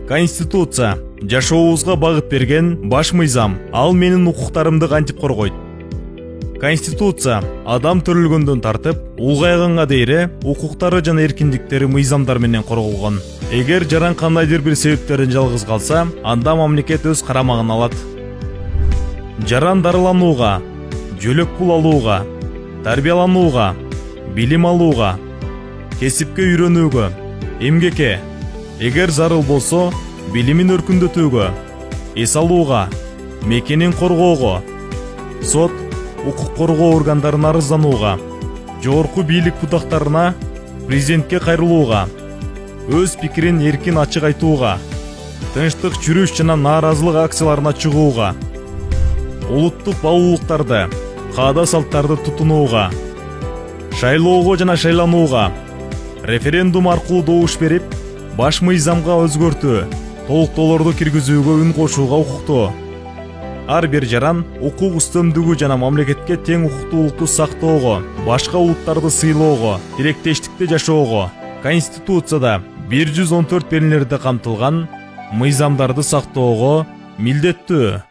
Конституция жашообузга багыт берген баш мыйзам. Ал менин укуктарымды кантип коргойт? Конституция адам төрөлгөндөн тартып, улгайганга дейре укуктары жана эркиндиктери мыйзамдар менен корголгон. Эгер жаран кандайдыр бир себептерден жалгыз калса, анда мамлекет өз карамагына алат. Жаран дарыланууга, жөлөк пул алууга, тарбияланууга, билим алууга, кесипке үйрөнүүгө, эмгекке, эгер зарыл болсо, билимин өркүндөтүүгө, эс алууга, мекенин коргоого, сот, укук коргоо органдарына арызданууга, жогорку бийлик бутактарына, президентке кайрылууга, өз пикирин эркин ачык айтууга, тынчтык жүрүш жана нааразылык акцияларына чыгууга, улуттук баалуулуктарды, каада салттарды тутунууга, шайлоого жана шайланууга, референдум аркылуу добуш берип, баш мыйзамга өзгөртүү, толуктоолорду киргизүүгө үн кошууга укуктуу. Ар бир жаран укук үстөмдүгү жана мамлекетке тең укуктуулукту сактоого, башка улуттарды сыйлоого, тилектештикте жашоого Конституцияда 114 беренелерде камтылган мыйзамдарды сактоого милдеттүү.